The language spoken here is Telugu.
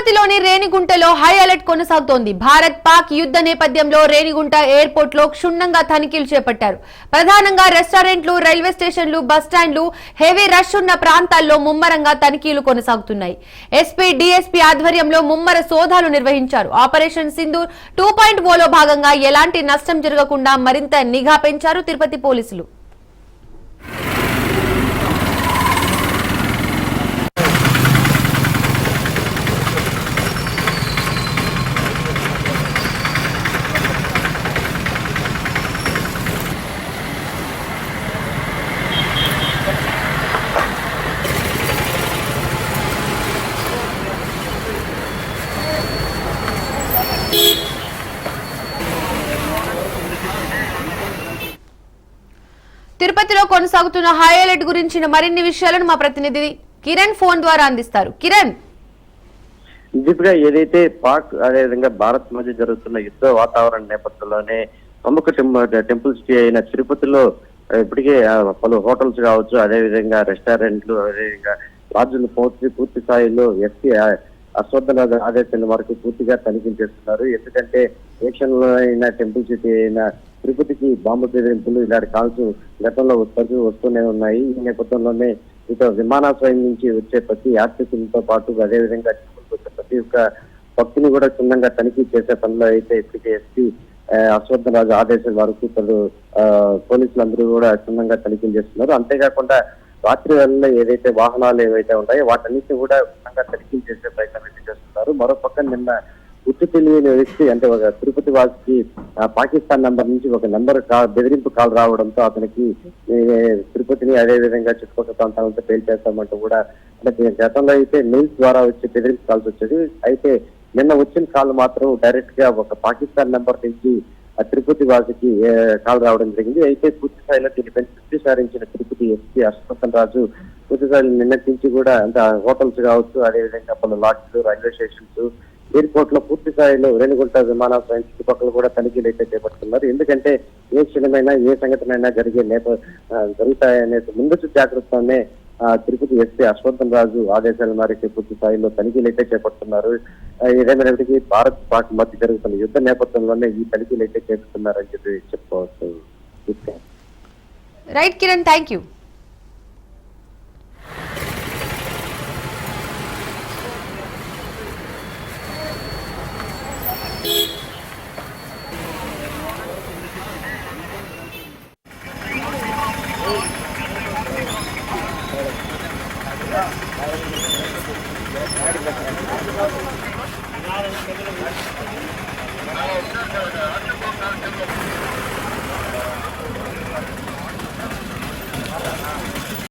తిరుపతిలోని రేణిగుంటలో హై అలర్ట్ కొనసాగుతోంది. భారత్ పాక్ యుద్ధ నేపథ్యంలో రేణిగుంట ఎయిర్పోర్ట్ లో క్షుణ్ణంగా తనిఖీలు చేపట్టారు. ప్రధానంగా రెస్టారెంట్లు, రైల్వే స్టేషన్లు, బస్టాండ్లు, హెవీ రష్ ఉన్న ప్రాంతాల్లో ముమ్మరంగా తనిఖీలు కొనసాగుతున్నాయి. ఎస్పీ, డీఎస్పీ ఆధ్వర్యంలో ముమ్మర సోదాలు నిర్వహించారు. ఆపరేషన్ సింధూర్ 2.0లో భాగంగా ఎలాంటి నష్టం జరగకుండా మరింత నిఘా పెంచారు తిరుపతి పోలీసులు. తిరుపతిలో కొనసాగుతున్న హై అలర్ట్ గురించిన మరిన్ని విషయాలను మా ప్రతినిధి కిరణ్ ఫోన్ ద్వారా అందిస్తారు. కిరణ్, దీపిగా ఏదైతే పాక్ అదేవిధంగా భారత్ మధ్య జరుగుతున్న యుద్ధ వాతావరణ నేపథ్యంలోనే ప్రముఖ టెంపుల్ సిటీ అయిన తిరుపతిలో ఇప్పటికే పలు హోటల్స్ కావచ్చు, అదేవిధంగా రెస్టారెంట్లు, అదేవిధంగా లాడ్జులు పూర్తి స్థాయిలో ఎస్పీ అశ్వత్థనాథ్ ఆదేశాల వరకు పూర్తిగా తనిఖీ చేస్తున్నారు. ఎందుకంటే ఏషన్లో అయిన టెంపుల్ సిటీ అయిన తిరుపతికి బాంబు బెదిరింపులు ఇలాంటి కాల్స్ గతంలో వస్తూనే ఉన్నాయి. ఈ నేపథ్యంలోనే ఇక విమానాశ్రయం నుంచి వచ్చే ప్రతి యాత్రికులతో పాటు అదేవిధంగా వచ్చే ప్రతి ఒక్క భక్తిని కూడా క్షుణ్ణంగా తనిఖీ చేసే పనిలో అయితే ఇప్పటికే ఎస్పీ అశ్వత్థరాజు ఆదేశాల వరకు పలు పోలీసులందరూ కూడా క్షుణ్ణంగా తనిఖీలు చేస్తున్నారు. అంతేకాకుండా రాత్రి వేళల్లో ఏదైతే వాహనాలు ఏవైతే ఉంటాయో వాటన్నిటిని కూడా క్షుణ్ణంగా తనిఖీలు చేసే ప్రయత్నం అయితే చేస్తున్నారు. మరోపక్క నిన్న గుర్తు తెలియని వ్యక్తి అంటే ఒక తిరుపతి వాసికి పాకిస్తాన్ నంబర్ నుంచి ఒక నంబర్ బెదిరింపు కాల్ రావడంతో అతనికి తిరుపతిని అదేవిధంగా చుట్టుపక్కల ప్రాంతాలంతా పేల్చేస్తామంటూ కూడా అంటే గతంలో అయితే మెయిల్స్ ద్వారా వచ్చే బెదిరింపు కాల్స్ వచ్చేది. అయితే నిన్న వచ్చిన కాల్ మాత్రం డైరెక్ట్ గా ఒక పాకిస్తాన్ నంబర్ నుంచి తిరుపతి వాసికి కాల్ రావడం జరిగింది. అయితే పూర్తి స్థాయిలో దీనిపై దృష్టి సారించిన తిరుపతి ఎస్పీ అశ్వత్థరాజు పూర్తి స్థాయిలో నిన్నటి నుంచి కూడా అంటే హోటల్స్ కావచ్చు, అదేవిధంగా పలు లాడ్జ్లు, రైల్వే స్టేషన్స్, ఎయిర్పోర్ట్ లో పూర్తి స్థాయిలో రేణిగుంట విమానాశ్రయం చుట్టుపక్కల కూడా తనిఖీలు అయితే చేపడుతున్నారు. ఎందుకంటే ఏ క్షణమైనా ఏ సంఘటనైనా జరుగుతాయనే ముందస్తు జాగ్రత్తనే తిరుపతి ఎస్పీ అశ్వత్థరాజు ఆదేశాల మేరకు పూర్తి స్థాయిలో తనిఖీలు అయితే చేపడుతున్నారు. ఏదేమైనప్పటికీ భారత్ పాక్ మధ్య జరుగుతున్న యుద్ధ నేపథ్యంలోనే ఈ తనిఖీలు అయితే చేస్తున్నారని చెప్పి చెప్పుకోవచ్చు. Right Kiran, thank you.